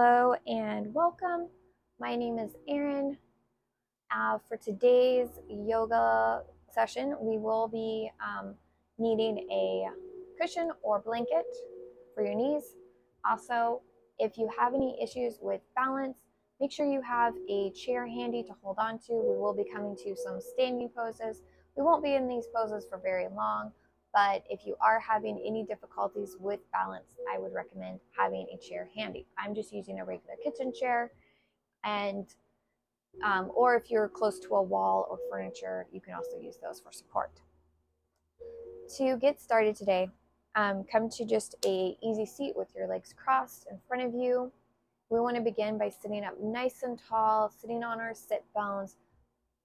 Hello and welcome. My name is Erin. For today's yoga session, we will be needing a cushion or blanket for your knees. Also, if you have any issues with balance, make sure you have a chair handy to hold on to. We will be coming to some standing poses. We won't be in these poses for very long, but if you are having any difficulties with balance, I would recommend having a chair handy. I'm just using a regular kitchen chair, and or if you're close to a wall or furniture, you can also use those for support. To get started today, come to just a easy seat with your legs crossed in front of you. We want to begin by sitting up nice and tall, sitting on our sit bones,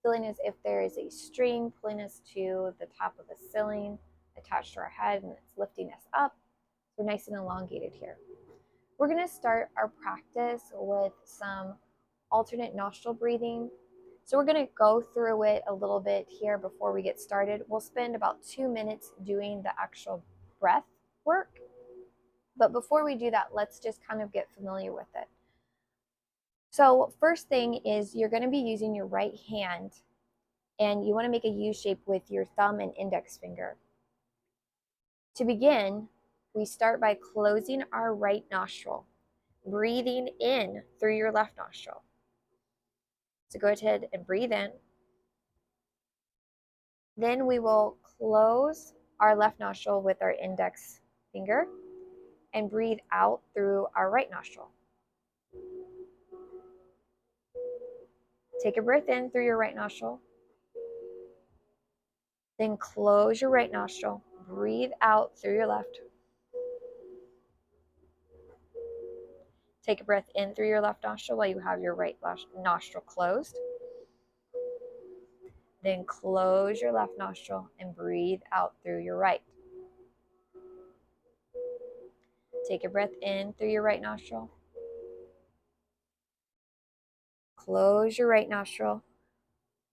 feeling as if there is a string pulling us to the top of the ceiling attached to our head, and it's lifting us up. We're nice and elongated here. We're going to start our practice with some alternate nostril breathing. So we're going to go through it a little bit here before we get started. We'll spend about 2 minutes doing the actual breath work. But before we do that, let's just kind of get familiar with it. So first thing is you're going to be using your right hand, and you want to make a U shape with your thumb and index finger. To begin, we start by closing our right nostril, breathing in through your left nostril. So go ahead and breathe in. Then we will close our left nostril with our index finger and breathe out through our right nostril. Take a breath in through your right nostril. Then close your right nostril. Breathe out through your left. Take a breath in through your left nostril while you have your right nostril closed. Then close your left nostril and breathe out through your right. Take a breath in through your right nostril. Close your right nostril.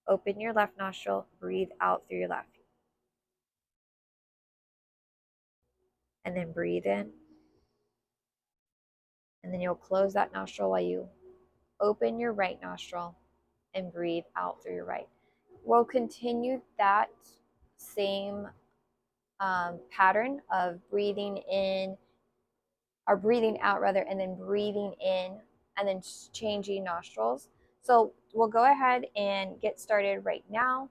Open your left nostril. Breathe out through your left. And then breathe in. And then you'll close that nostril while you open your right nostril and breathe out through your right. We'll continue that same pattern of breathing in, or breathing out rather, and then breathing in, and then changing nostrils. So we'll go ahead and get started right now.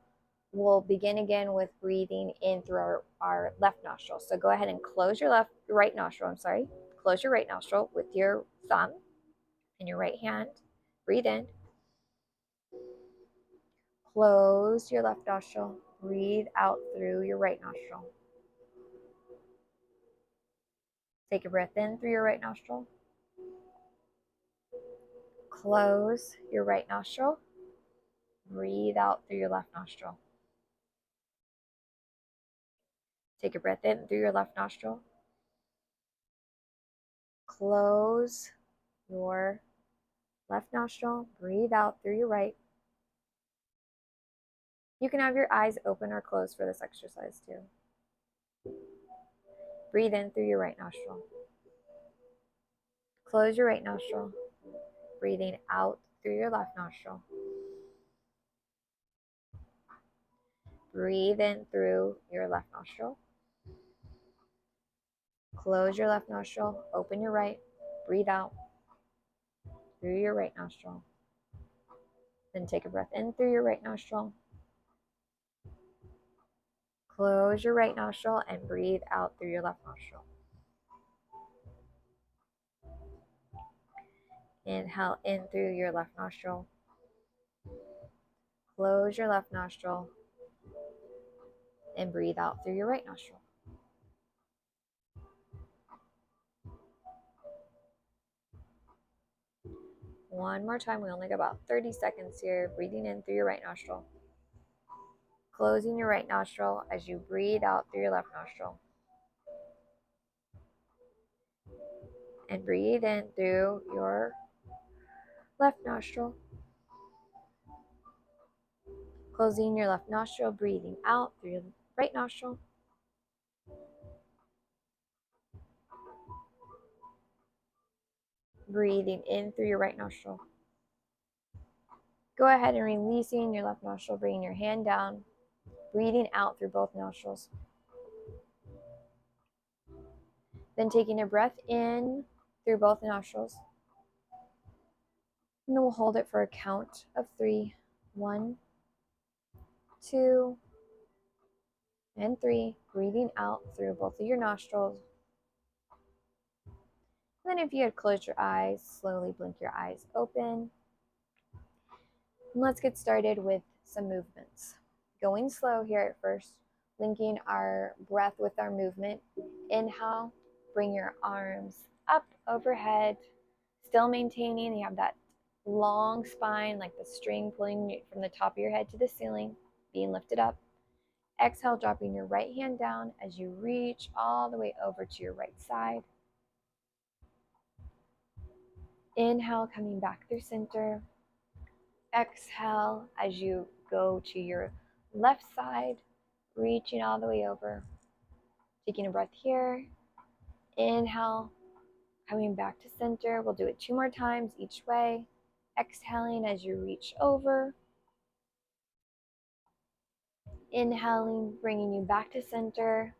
We'll begin again with breathing in through our left nostril. So go ahead and close your right nostril, Close your right nostril with your thumb and your right hand. Breathe in. Close your left nostril. Breathe out through your right nostril. Take a breath in through your right nostril. Close your right nostril. Breathe out through your left nostril. Take a breath in through your left nostril. Close your left nostril. Breathe out through your right. You can have your eyes open or closed for this exercise too. Breathe in through your right nostril. Close your right nostril. Breathing out through your left nostril. Breathe in through your left nostril. Close your left nostril. Open your right. Breathe out through your right nostril. Then take a breath in through your right nostril. Close your right nostril and breathe out through your left nostril. Inhale in through your left nostril. Close your left nostril and breathe out through your right nostril. One more time. We only got about 30 seconds here. Breathing in through your right nostril. Closing your right nostril as you breathe out through your left nostril. And breathe in through your left nostril. Closing your left nostril, breathing out through your right nostril. breathing in through your right nostril. Go ahead and releasing your left nostril, bringing your hand down, breathing out through both nostrils. Then taking a breath in through both nostrils. And then we'll hold it for a count of 3. 1, 2, and 3. Breathing out through both of your nostrils. And then if you had closed your eyes, slowly blink your eyes open. And let's get started with some movements. Going slow here at first, linking our breath with our movement. Inhale, bring your arms up overhead, still maintaining, you have that long spine like the string pulling from the top of your head to the ceiling, being lifted up. Exhale, dropping your right hand down as you reach all the way over to your right side. Inhale, coming back through center. Exhale as you go to your left side, reaching all the way over. Taking a breath here. Inhale, coming back to center. We'll do it 2 more times each way. Exhaling as you reach over. Inhaling, bringing you back to center.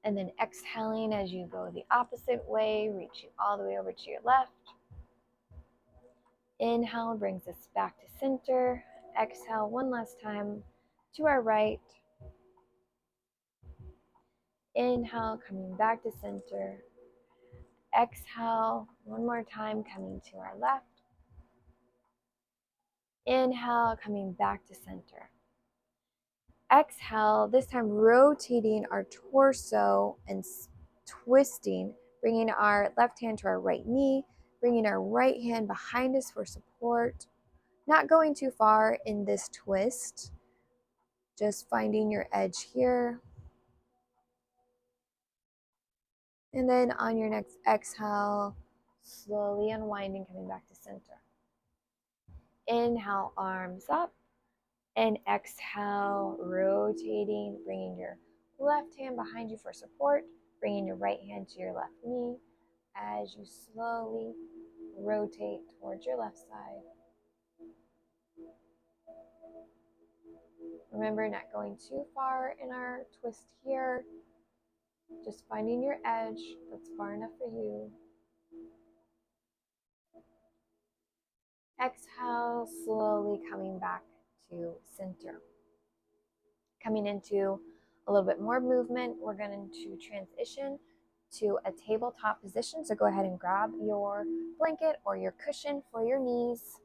And then exhaling as you go the opposite way, reaching all the way over to your left. Inhale brings us back to center. Exhale one last time to our right. Inhale, coming back to center. Exhale one more time, coming to our left. Inhale, coming back to center. Exhale, this time rotating our torso and twisting, bringing our left hand to our right knee, bringing our right hand behind us for support. Not going too far in this twist, just finding your edge here. And then on your next exhale, slowly unwinding, coming back to center. Inhale, arms up. And exhale, rotating, bringing your left hand behind you for support, bringing your right hand to your left knee as you slowly rotate towards your left side. Remember, not going too far in our twist here, just finding your edge that's far enough for you. Exhale, slowly coming back to center. Coming into a little bit more movement, we're going to transition to a tabletop position. So go ahead and grab your blanket or your cushion for your knees.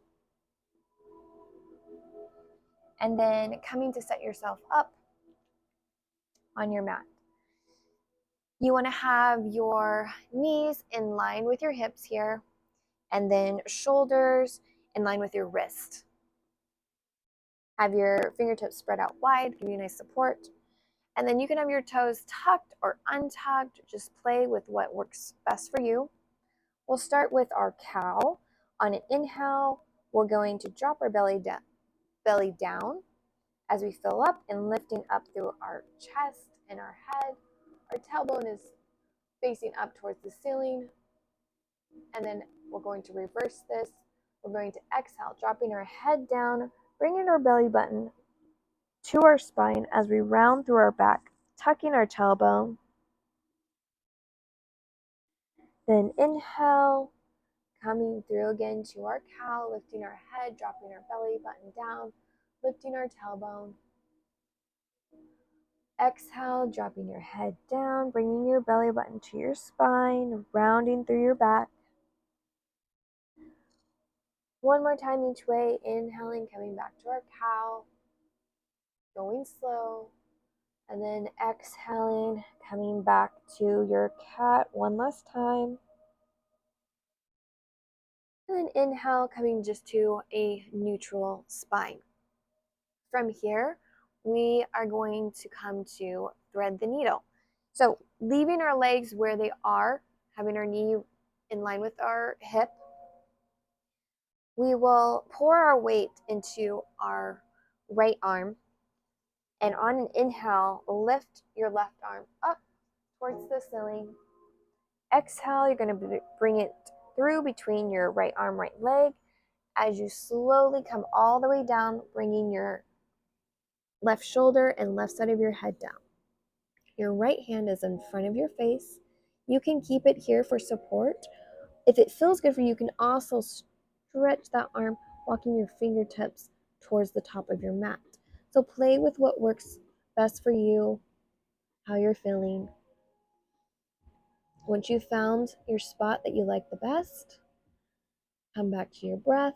And then coming to set yourself up on your mat. You want to have your knees in line with your hips here, and then shoulders in line with your wrist. Have your fingertips spread out wide, give you nice support. And then you can have your toes tucked or untucked. Just play with what works best for you. We'll start with our cow. On an inhale, we're going to drop our belly down as we fill up and lifting up through our chest and our head. Our tailbone is facing up towards the ceiling. And then we're going to reverse this. We're going to exhale, dropping our head down, bringing our belly button to our spine as we round through our back, tucking our tailbone. Then inhale, coming through again to our cow, lifting our head, dropping our belly button down, lifting our tailbone. Exhale, dropping your head down, bringing your belly button to your spine, rounding through your back. One more time each way, inhaling, coming back to our cow, going slow, and then exhaling, coming back to your cat one last time. And then inhale, coming just to a neutral spine. From here, we are going to come to thread the needle. So leaving our legs where they are, having our knee in line with our hip, we will pour our weight into our right arm. And on an inhale, lift your left arm up towards the ceiling. Exhale, you're going to bring it through between your right arm, right leg, as you slowly come all the way down, bringing your left shoulder and left side of your head down. Your right hand is in front of your face. You can keep it here for support. If it feels good for you, you can also stretch that arm, walking your fingertips towards the top of your mat. So play with what works best for you, how you're feeling. Once you've found your spot that you like the best, come back to your breath,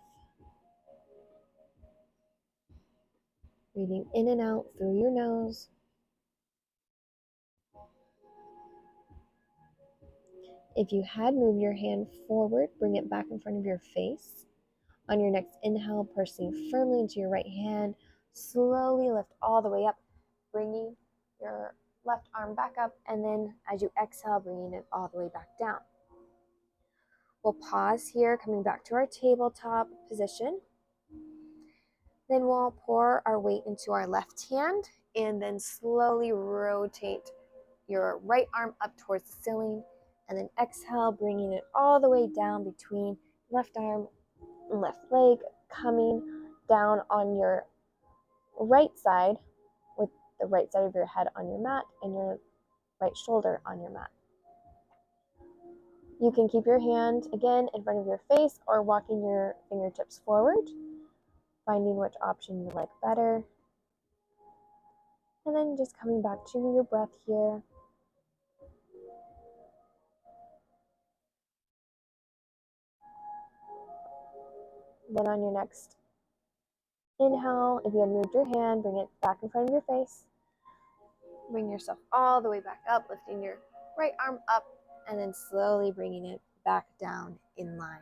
breathing in and out through your nose. If you had moved your hand forward, bring it back in front of your face. On your next inhale, pressing firmly into your right hand, slowly lift all the way up, bringing your left arm back up, and then as you exhale, bringing it all the way back down. We'll pause here, coming back to our tabletop position. Then we'll pour our weight into our left hand, and then slowly rotate your right arm up towards the ceiling, and then exhale, bringing it all the way down between left arm and left leg, coming down on your right side with the right side of your head on your mat and your right shoulder on your mat. You can keep your hand again in front of your face or walking your fingertips forward, finding which option you like better. And then just coming back to your breath here. Then on your next inhale, if you had moved your hand, bring it back in front of your face. Bring yourself all the way back up, lifting your right arm up, and then slowly bringing it back down in line.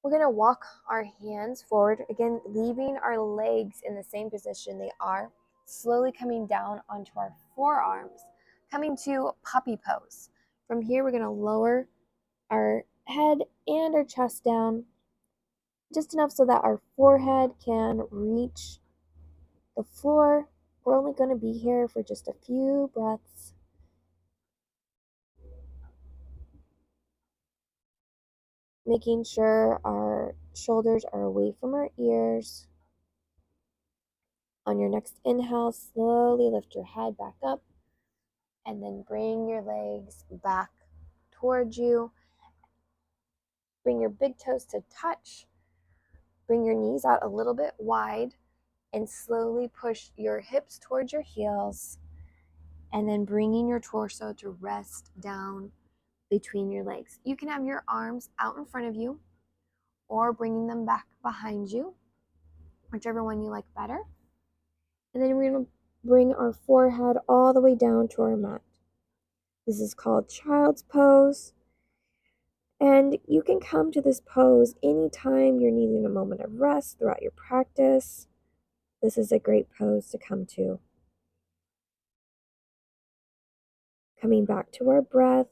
We're going to walk our hands forward, again, leaving our legs in the same position they are, slowly coming down onto our forearms, coming to puppy pose. From here, we're going to lower our head and our chest down just enough so that our forehead can reach the floor. We're only going to be here for just a few breaths. Making sure our shoulders are away from our ears. On your next inhale, slowly lift your head back up and then bring your legs back towards you. Bring your big toes to touch. Bring your knees out a little bit wide and slowly push your hips towards your heels, and then bringing your torso to rest down between your legs. You can have your arms out in front of you or bringing them back behind you, whichever one you like better. And then we're going to bring our forehead all the way down to our mat. This is called child's pose. And you can come to this pose anytime you're needing a moment of rest throughout your practice. This is a great pose to come to. Coming back to our breath,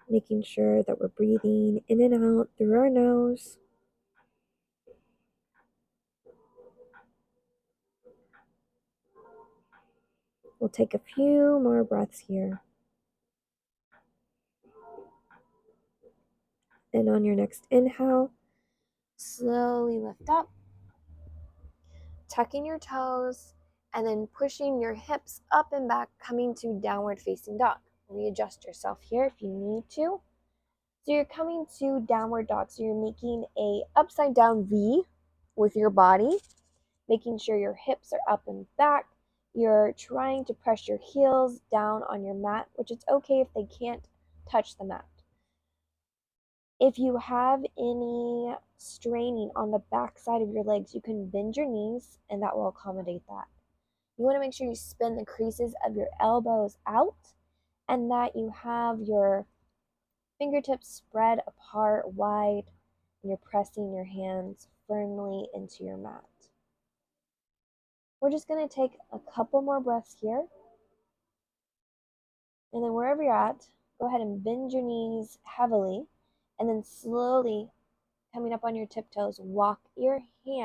making sure that we're breathing in and out through our nose. We'll take a few more breaths here. And on your next inhale, slowly lift up, tucking your toes, and then pushing your hips up and back, coming to downward facing dog. Readjust yourself here if you need to. So you're coming to downward dog. So you're making a upside down V with your body, making sure your hips are up and back. You're trying to press your heels down on your mat, which is okay if they can't touch the mat. If you have any straining on the back side of your legs, you can bend your knees and that will accommodate that. You want to make sure you spin the creases of your elbows out and that you have your fingertips spread apart wide and you're pressing your hands firmly into your mat. We're just going to take a couple more breaths here. And then wherever you're at, go ahead and bend your knees heavily. And then slowly, coming up on your tiptoes, walk your feet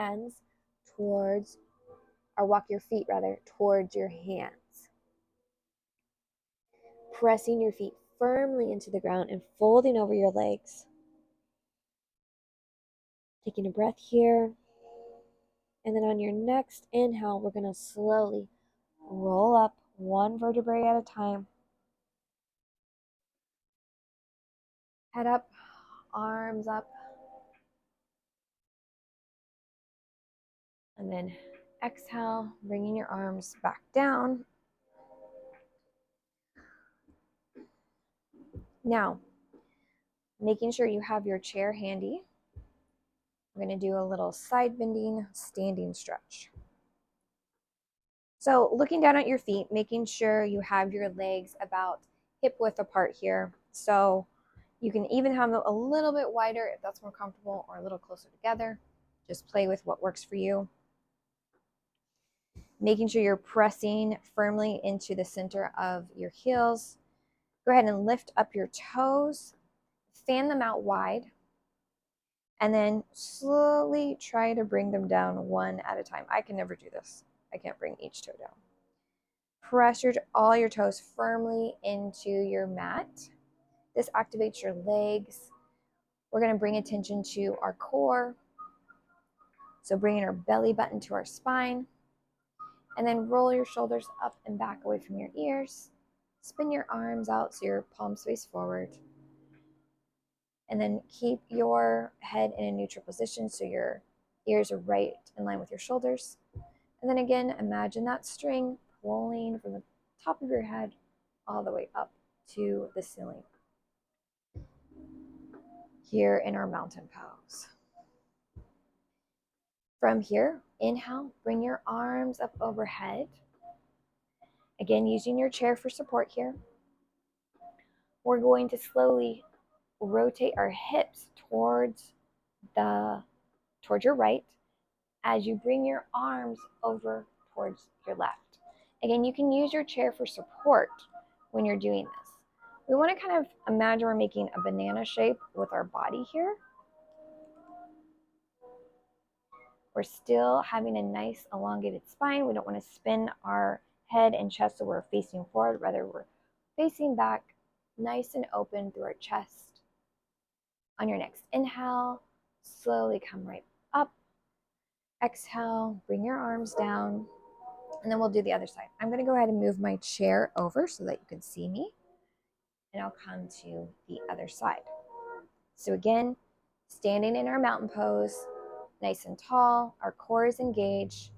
towards your hands. Pressing your feet firmly into the ground and folding over your legs. Taking a breath here. And then on your next inhale, we're going to slowly roll up one vertebrae at a time. Head up, arms up. And then exhale, bringing your arms back down. Now, making sure you have your chair handy. We're going to do a little side bending standing stretch. So looking down at your feet, making sure you have your legs about hip width apart here. So you can even have them a little bit wider if that's more comfortable, or a little closer together. Just play with what works for you. Making sure you're pressing firmly into the center of your heels. Go ahead and lift up your toes, fan them out wide, and then slowly try to bring them down one at a time. I can never do this. I can't bring each toe down. Press all your toes firmly into your mat. This activates your legs. We're going to bring attention to our core. So bringing our belly button to our spine. And then roll your shoulders up and back away from your ears. Spin your arms out so your palms face forward. And then keep your head in a neutral position so your ears are right in line with your shoulders. And then again, imagine that string pulling from the top of your head all the way up to the ceiling. Here in our mountain pose. From here, inhale, bring your arms up overhead. Again, using your chair for support here. We're going to slowly rotate our hips towards your right as you bring your arms over towards your left. Again, you can use your chair for support when you're doing this. We want to kind of imagine we're making a banana shape with our body here. We're still having a nice elongated spine. We don't want to spin our head and chest so we're facing forward. Rather, we're facing back, nice and open through our chest. On your next inhale, slowly come right up. Exhale, bring your arms down. And then we'll do the other side. I'm going to go ahead and move my chair over so that you can see me. And I'll come to the other side. So again, standing in our mountain pose, nice and tall, our core is engaged.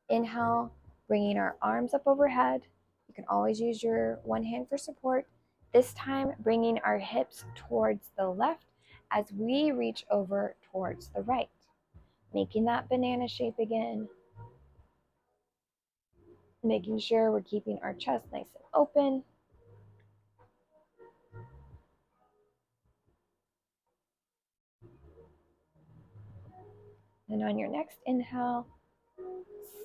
Inhale, bringing our arms up overhead. You can always use your one hand for support. This time, bringing our hips towards the left as we reach over towards the right. Making that banana shape again. Making sure we're keeping our chest nice and open. And on your next inhale,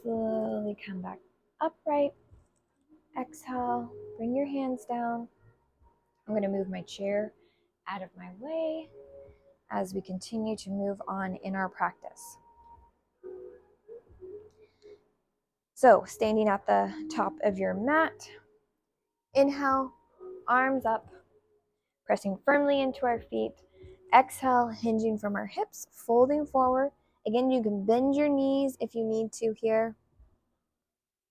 slowly come back upright. Exhale, bring your hands down. I'm going to move my chair out of my way as we continue to move on in our practice. So, standing at the top of your mat, inhale, arms up, pressing firmly into our feet. Exhale, hinging from our hips, folding forward. Again, you can bend your knees if you need to here.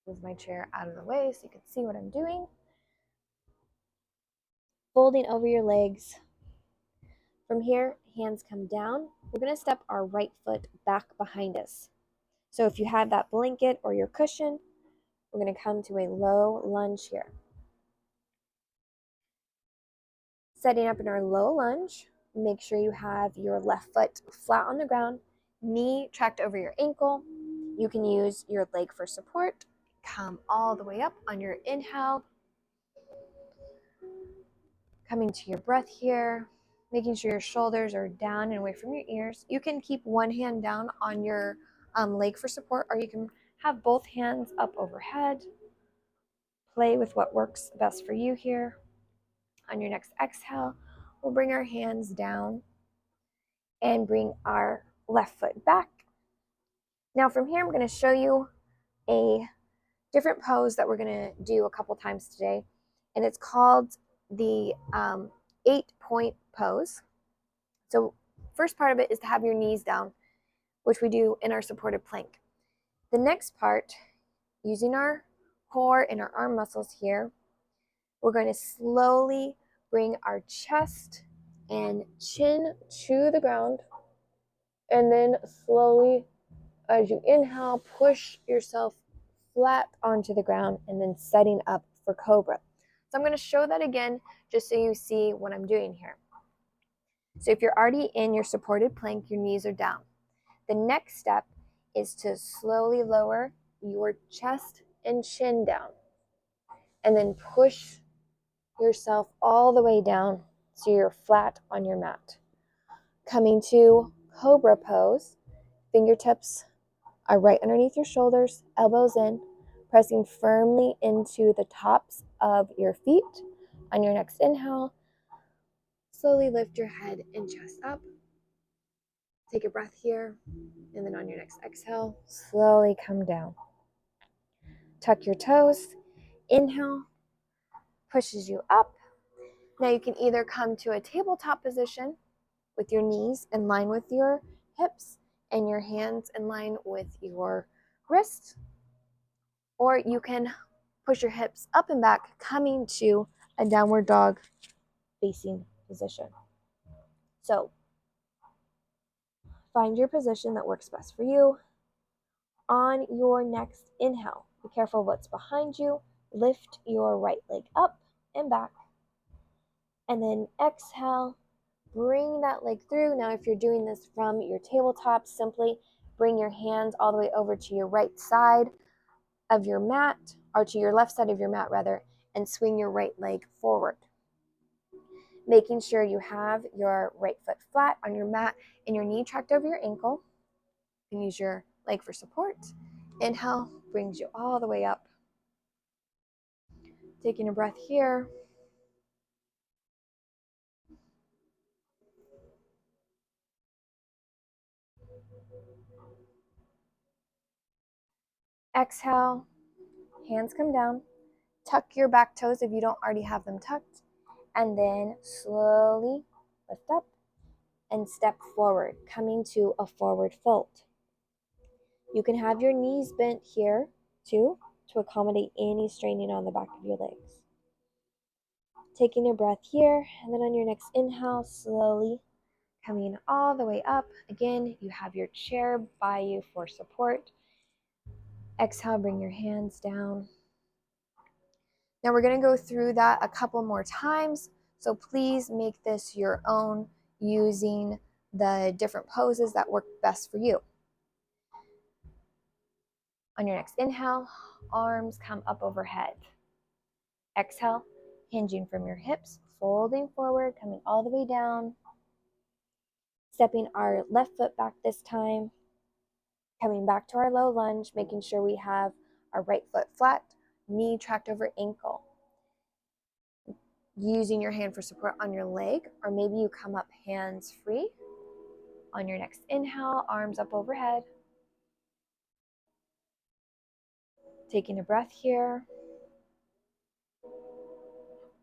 Move my chair out of the way so you can see what I'm doing. Folding over your legs. From here, hands come down. We're going to step our right foot back behind us. So if you have that blanket or your cushion, we're going to come to a low lunge here. Setting up in our low lunge, make sure you have your left foot flat on the ground, knee tracked over your ankle. You can use your leg for support. Come all the way up on your inhale. Coming to your breath here, making sure your shoulders are down and away from your ears. You can keep one hand down on your leg for support, or you can have both hands up overhead. Play with what works best for you here. On your next exhale, we'll bring our hands down and bring our left foot back. Now from here, I'm going to show you a different pose that we're going to do a couple times today, and it's called the 8-point pose. So first part of it is to have your knees down, which we do in our supported plank. The next part, using our core and our arm muscles here, we're going to slowly bring our chest and chin to the ground, and then slowly, as you inhale, push yourself flat onto the ground, and then setting up for cobra. So I'm going to show that again just so you see what I'm doing here. So if you're already in your supported plank, your knees are down. The next step is to slowly lower your chest and chin down, and then push yourself all the way down so you're flat on your mat. Coming to cobra pose, fingertips are right underneath your shoulders, elbows in, pressing firmly into the tops of your feet. On your next inhale, slowly lift your head and chest up. Take a breath here, and then on your next exhale, slowly come down. Tuck your toes. Inhale, pushes you up. Now you can either come to a tabletop position with your knees in line with your hips and your hands in line with your wrists, or you can push your hips up and back, coming to a downward dog facing position. So find your position that works best for you. On your next inhale, be careful of what's behind you. Lift your right leg up and back. And then exhale, bring that leg through. Now, if you're doing this from your tabletop, simply bring your hands all the way over to your right side of your mat, or to your left side of your mat rather, and swing your right leg forward. Making sure you have your right foot flat on your mat and your knee tracked over your ankle. You can use your leg for support. Inhale brings you all the way up. Taking a breath here. Exhale, hands come down. Tuck your back toes if you don't already have them tucked. And then slowly lift up and step forward, coming to a forward fold. You can have your knees bent here too to accommodate any straining on the back of your legs. Taking a breath here, and then on your next inhale, slowly coming all the way up. Again, you have your chair by you for support. Exhale, bring your hands down. Now we're going to go through that a couple more times, so please make this your own using the different poses that work best for you. On your next inhale, arms come up overhead. Exhale, hinging from your hips, folding forward, coming all the way down. Stepping our left foot back this time, coming back to our low lunge, making sure we have our right foot flat, knee tracked over ankle. Using your hand for support on your leg, or maybe you come up hands free. On your next inhale, arms up overhead. Taking a breath here.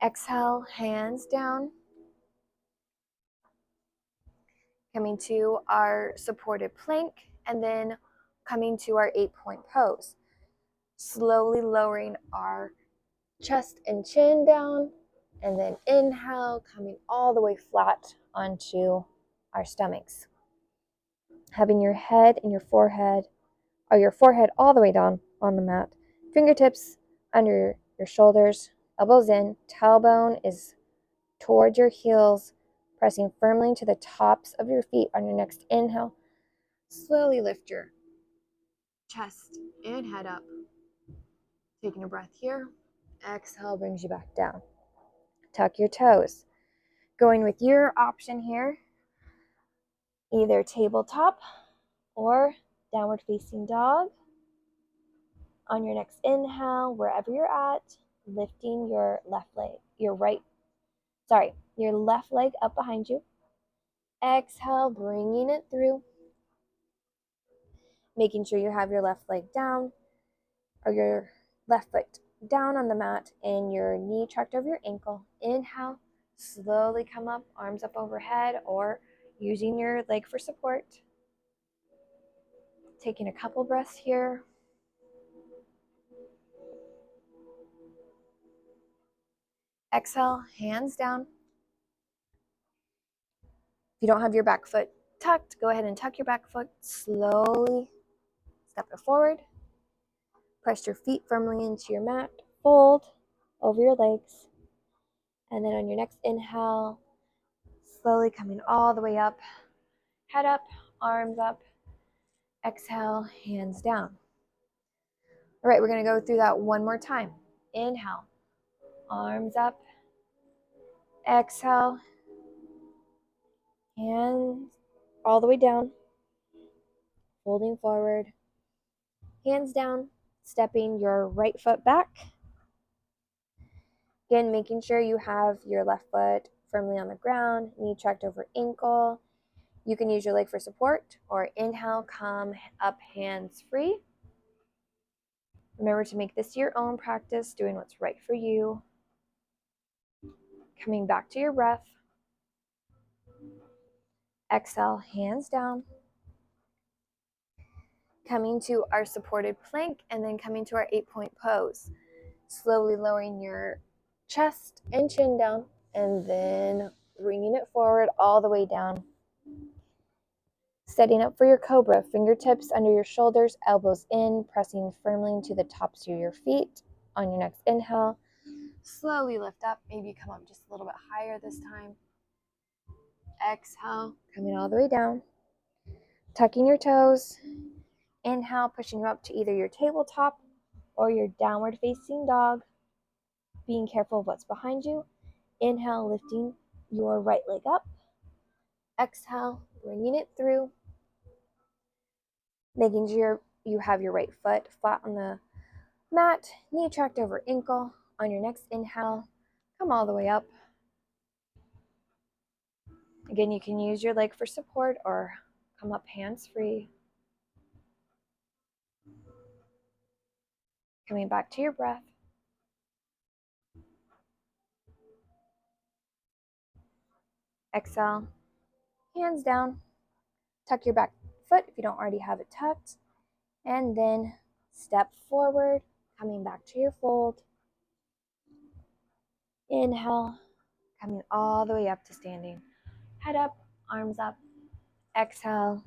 Exhale, hands down. Coming to our supported plank, and then coming to our 8-point pose. Slowly lowering our chest and chin down, and then inhale, coming all the way flat onto our stomachs. Having your head and your forehead, or your forehead all the way down on the mat. Fingertips under your shoulders, elbows in, tailbone is towards your heels, pressing firmly to the tops of your feet. On your next inhale, slowly lift your chest and head up. Taking a breath here. Exhale brings you back down. Tuck your toes. Going with your option here, either tabletop or downward facing dog. On your next inhale, wherever you're at, lifting your left leg up behind you. Exhale, bringing it through. Making sure you have your left leg down, or your left foot down on the mat and your knee tracked over your ankle. Inhale, slowly come up, arms up overhead, or using your leg for support. Taking a couple breaths here. Exhale, hands down. If you don't have your back foot tucked, go ahead and tuck your back foot. Slowly step it forward. Press your feet firmly into your mat. Fold over your legs. And then on your next inhale, slowly coming all the way up. Head up, arms up. Exhale, hands down. All right, we're going to go through that one more time. Inhale, arms up. Exhale, hands all the way down. Folding forward. Hands down, stepping your right foot back. Again, making sure you have your left foot firmly on the ground, knee tracked over ankle. You can use your leg for support, or inhale, come up hands free. Remember to make this your own practice, doing what's right for you. Coming back to your breath. Exhale, hands down. Coming to our supported plank, and then coming to our 8-point pose. Slowly lowering your chest and chin down, and then bringing it forward all the way down. Setting up for your cobra, fingertips under your shoulders, elbows in, pressing firmly into the tops of your feet. On your next inhale, slowly lift up. Maybe come up just a little bit higher this time. Exhale, coming all the way down. Tucking your toes. Inhale, pushing you up to either your tabletop or your downward facing dog. Being careful of what's behind you. Inhale, lifting your right leg up. Exhale, bringing it through. Making sure you have your right foot flat on the mat, knee tracked over ankle. On your next inhale, come all the way up. Again, you can use your leg for support or come up hands free. Coming back to your breath. Exhale, hands down. Tuck your back foot if you don't already have it tucked. And then step forward, coming back to your fold. Inhale, coming all the way up to standing. Head up, arms up. Exhale,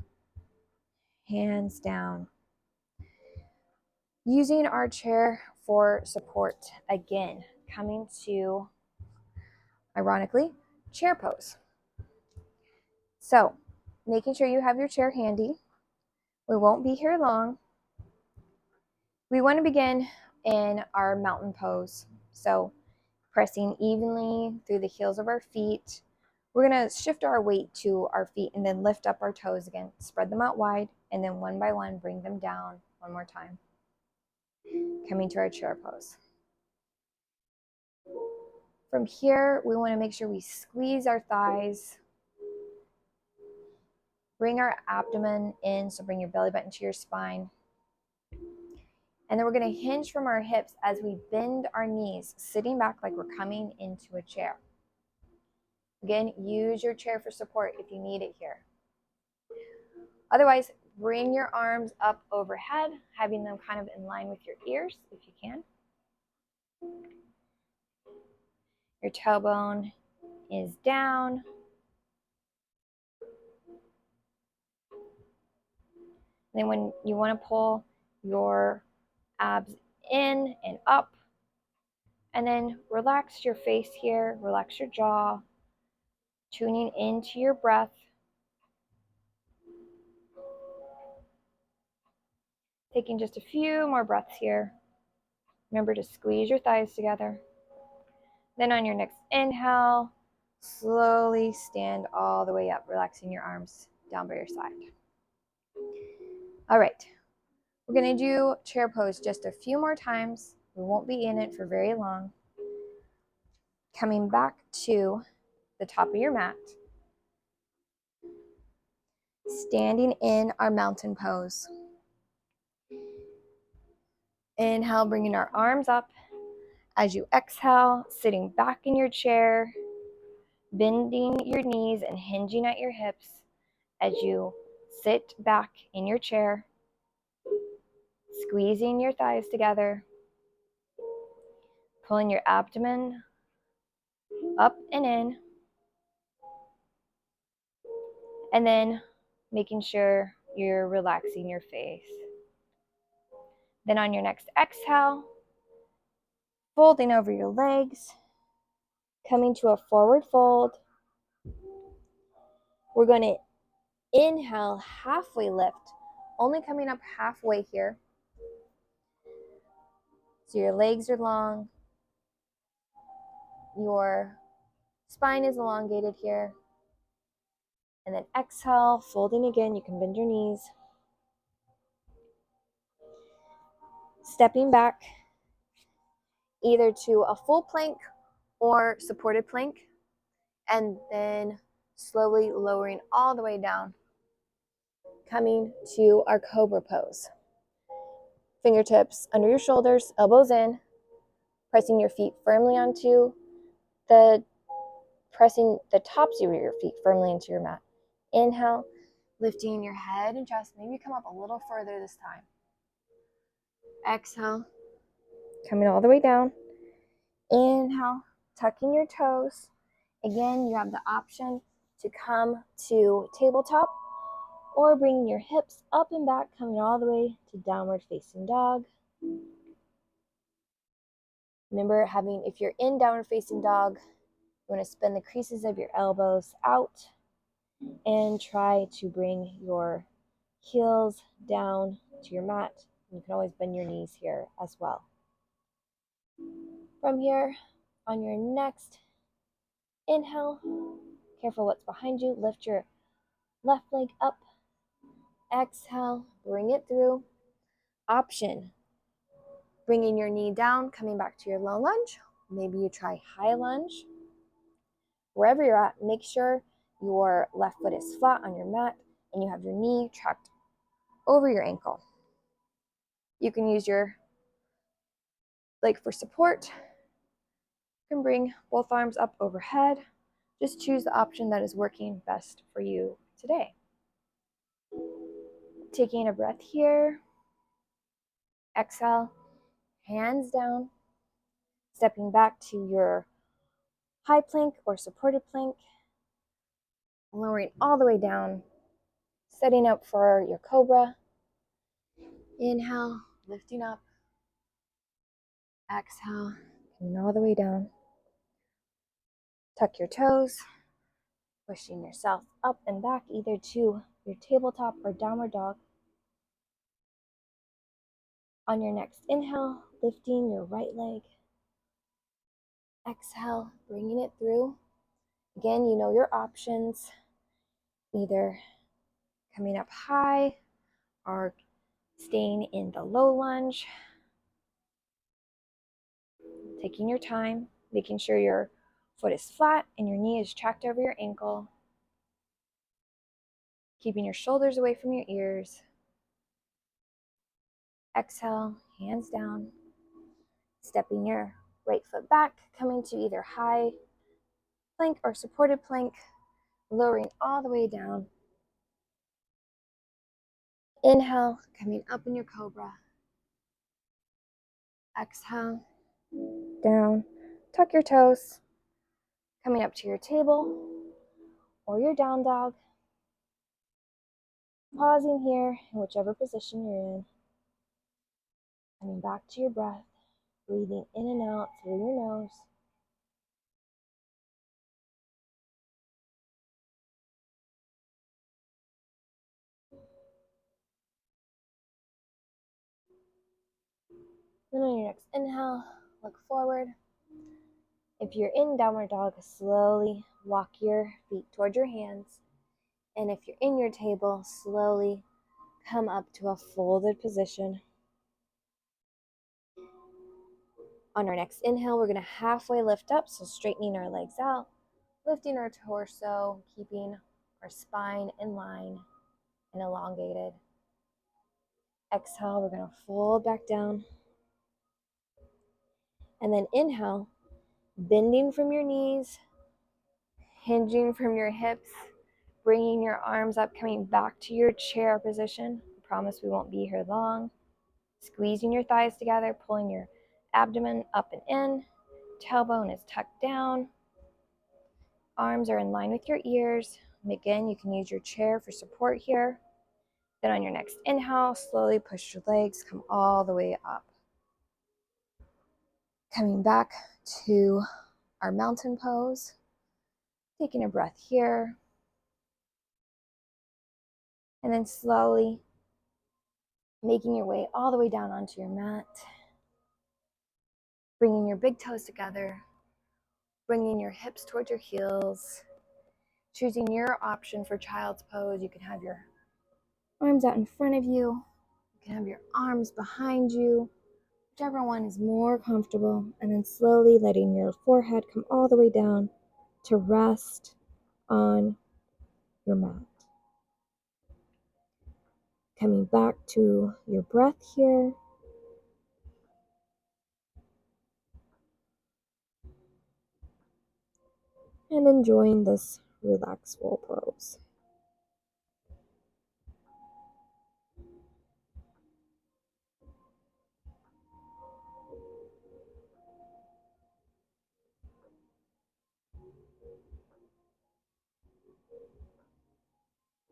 hands down. Using our chair for support. Again, coming to, ironically, chair pose. So, making sure you have your chair handy. We won't be here long. We want to begin in our mountain pose. So, pressing evenly through the heels of our feet. We're going to shift our weight to our feet and then lift up our toes again. Spread them out wide, and then one by one, bring them down one more time. Coming to our chair pose. From here, we want to make sure we squeeze our thighs. Bring our abdomen in, so bring your belly button to your spine. And then we're going to hinge from our hips as we bend our knees, sitting back like we're coming into a chair. Again, use your chair for support if you need it here. Otherwise, bring your arms up overhead, having them kind of in line with your ears if you can. Your tailbone is down. Then when you want to pull your abs in and up, and then relax your face here, relax your jaw, tuning into your breath. Taking just a few more breaths here. Remember to squeeze your thighs together. Then on your next inhale, slowly stand all the way up, relaxing your arms down by your side. All right, we're going to do chair pose just a few more times. We won't be in it for very long. Coming back to the top of your mat. Standing in our mountain pose. Inhale, bringing our arms up. As you exhale, sitting back in your chair, bending your knees and hinging at your hips as you sit back in your chair, squeezing your thighs together, pulling your abdomen up and in, and then making sure you're relaxing your face. Then on your next exhale, folding over your legs, coming to a forward fold. We're going to inhale, halfway lift, only coming up halfway here. So your legs are long, your spine is elongated here. And then exhale, folding again. You can bend your knees. Stepping back, either to a full plank or supported plank, and then slowly lowering all the way down, coming to our cobra pose. Fingertips under your shoulders, elbows in, pressing your feet firmly onto pressing the tops of your feet firmly into your mat. Inhale, lifting your head and chest, maybe come up a little further this time. Exhale, coming all the way down. Inhale, tucking your toes. Again, you have the option to come to tabletop or bringing your hips up and back, coming all the way to downward facing dog. Remember, if you're in downward facing dog, you want to spin the creases of your elbows out and try to bring your heels down to your mat. You can always bend your knees here as well. From here, on your next inhale, careful what's behind you, lift your left leg up. Exhale, bring it through. Option, bringing your knee down, coming back to your low lunge. Maybe you try high lunge. Wherever you're at, make sure your left foot is flat on your mat and you have your knee tracked over your ankle. You can use your leg for support. You can bring both arms up overhead. Just choose the option that is working best for you today. Taking a breath here. Exhale, hands down. Stepping back to your high plank or supported plank. Lowering all the way down. Setting up for your cobra. Inhale, lifting up. Exhale, coming all the way down. Tuck your toes. Pushing yourself up and back either to your tabletop or downward dog. On your next inhale, lifting your right leg. Exhale, bringing it through. Again, you know your options. Either coming up high or staying in the low lunge. Taking your time, making sure your foot is flat and your knee is tracked over your ankle. Keeping your shoulders away from your ears. Exhale, hands down. Stepping your right foot back, coming to either high plank or supported plank, lowering all the way down. Inhale, coming up in your cobra. Exhale, down. Tuck your toes, coming up to your table or your down dog. Pausing here in whichever position you're in. Coming back to your breath, breathing in and out through your nose. Then on your next inhale, look forward. If you're in downward dog, slowly walk your feet toward your hands. And if you're in your table, slowly come up to a folded position. On our next inhale, we're going to halfway lift up, so straightening our legs out, lifting our torso, keeping our spine in line and elongated. Exhale, we're going to fold back down. And then inhale, bending from your knees, hinging from your hips, bringing your arms up, coming back to your chair position. I promise we won't be here long. Squeezing your thighs together, pulling your abdomen up and in. Tailbone is tucked down. Arms are in line with your ears. And again, you can use your chair for support here. Then on your next inhale, slowly push your legs, come all the way up. Coming back to our mountain pose. Taking a breath here. And then slowly making your way all the way down onto your mat. Bringing your big toes together. Bringing your hips towards your heels. Choosing your option for child's pose. You can have your arms out in front of you. You can have your arms behind you. Whichever one is more comfortable. And then slowly letting your forehead come all the way down to rest on your mat. Coming back to your breath here. And enjoying this relaxful pose.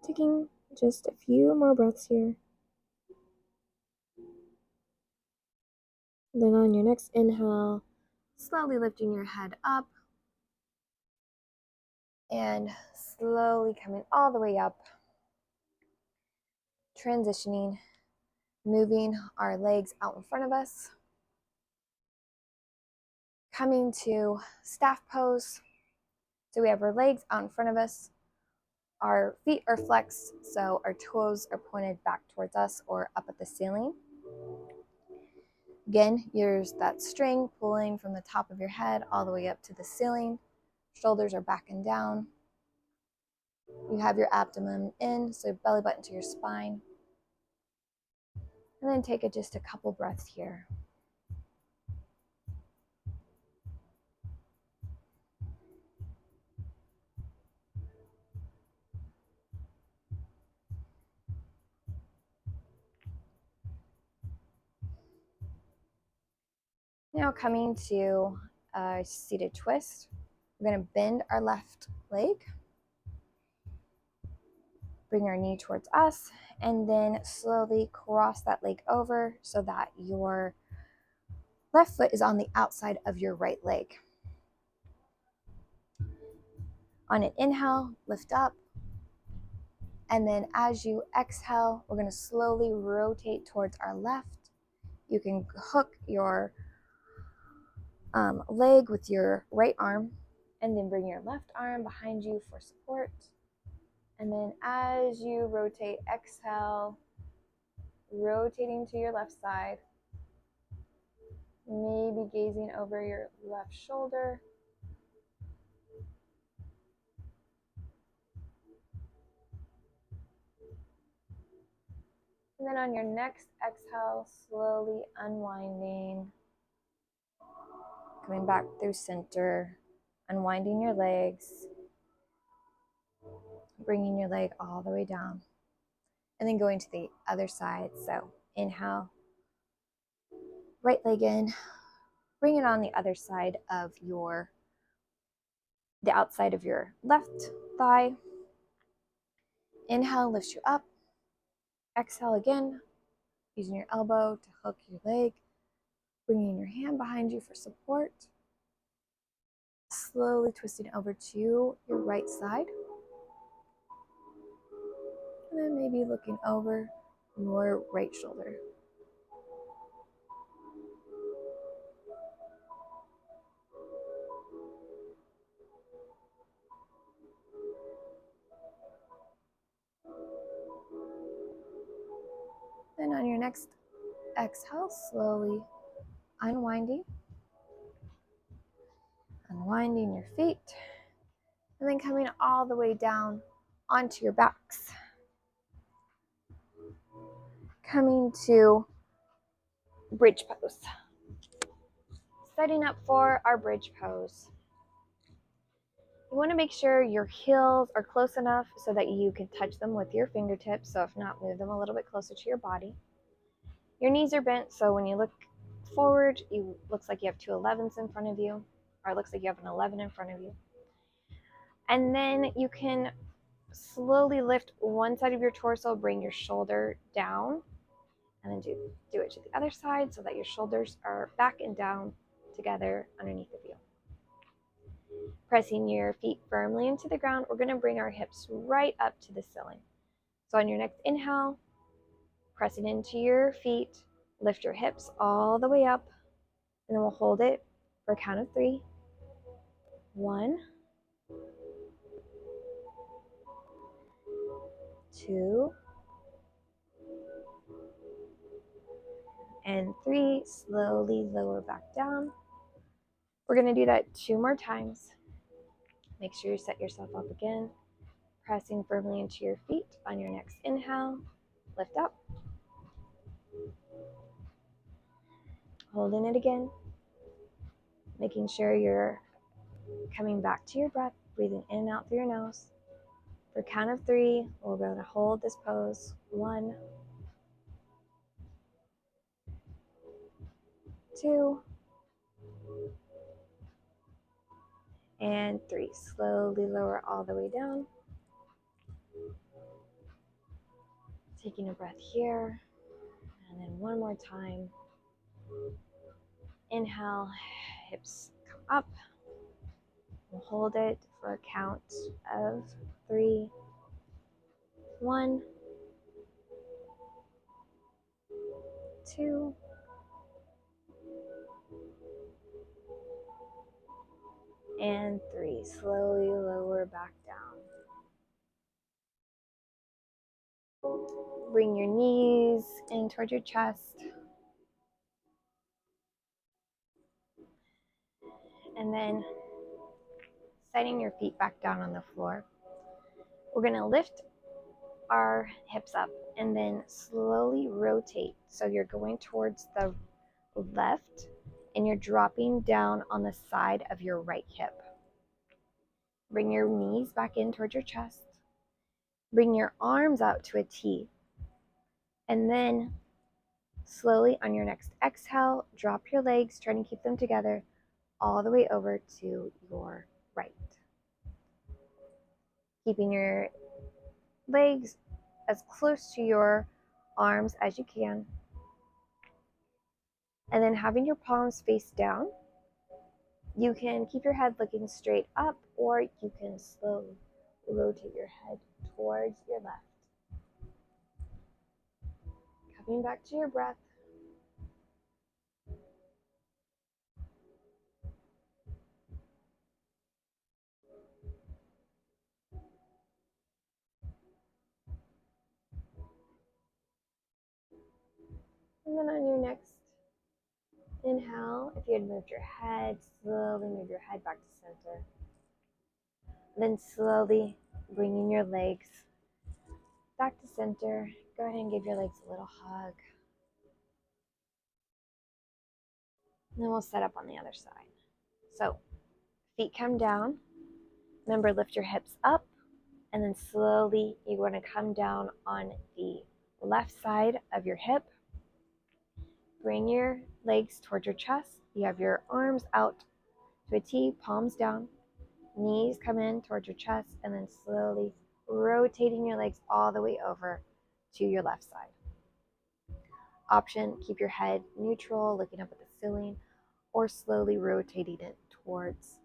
Taking just a few more breaths here. Then on your next inhale, slowly lifting your head up and slowly coming all the way up, transitioning, moving our legs out in front of us, coming to staff pose. So we have our legs out in front of us, our feet are flexed, so our toes are pointed back towards us or up at the ceiling. Again, there's that string pulling from the top of your head all the way up to the ceiling. Shoulders are back and down. You have your abdomen in, so belly button to your spine. And then take just a couple breaths here. Now coming to a seated twist. We're going to bend our left leg. Bring our knee towards us, and then slowly cross that leg over so that your left foot is on the outside of your right leg. On an inhale, lift up. And then as you exhale, we're going to slowly rotate towards our left. You can hook your leg with your right arm, and then bring your left arm behind you for support. And then as you rotate, exhale, rotating to your left side, maybe gazing over your left shoulder. And then on your next exhale, slowly unwinding, coming back through center, unwinding your legs, bringing your leg all the way down, and then going to the other side. So inhale, right leg in, bring it on the other side of the outside of your left thigh. Inhale, lifts you up. Exhale again, using your elbow to hook your leg, bringing your hand behind you for support. Slowly twisting over to your right side. And then maybe looking over your right shoulder. Then on your next exhale, slowly unwinding your feet, and then coming all the way down onto your backs. Coming to bridge pose. setting up for our bridge pose. You want to make sure your heels are close enough so that you can touch them with your fingertips. So if not, move them a little bit closer to your body. Your knees are bent, so when you look forward, it looks like you have two 11s in front of you, or it looks like you have an 11 in front of you. And then you can slowly lift one side of your torso, bring your shoulder down, and then do it to the other side so that your shoulders are back and down together underneath of you. Pressing your feet firmly into the ground, we're going to bring our hips right up to the ceiling. So on your next inhale, pressing into your feet, lift your hips all the way up, and then we'll hold it for a count of 3. 1, 2, and 3. Slowly lower back down. We're going to do that 2 more times. Make sure you set yourself up again, pressing firmly into your feet. On your next inhale, lift up. Holding it again, making sure you're coming back to your breath, breathing in and out through your nose. For a count of 3, we're going to hold this pose. 1, 2, and 3. Slowly lower all the way down. Taking a breath here, and then one more time. Inhale, hips come up. We'll hold it for a count of 3. 1, 2, and 3. Slowly lower back down. Bring your knees in toward your chest. And then setting your feet back down on the floor. We're going to lift our hips up and then slowly rotate. So you're going towards the left and you're dropping down on the side of your right hip. Bring your knees back in towards your chest. Bring your arms out to a T. And then slowly on your next exhale, drop your legs, trying to keep them together all the way over to your right. Keeping your legs as close to your arms as you can. And then having your palms face down, you can keep your head looking straight up, or you can slowly rotate your head towards your left. Coming back to your breath. And then on your next inhale, if you had moved your head, slowly move your head back to center. Then slowly bringing your legs back to center. Go ahead and give your legs a little hug. And then we'll set up on the other side. So feet come down. Remember, lift your hips up. And then slowly you're going to come down on the left side of your hip. Bring your legs towards your chest. You have your arms out to a T, palms down. Knees come in towards your chest, and then slowly rotating your legs all the way over to your left side. Option, keep your head neutral, looking up at the ceiling, or slowly rotating it towards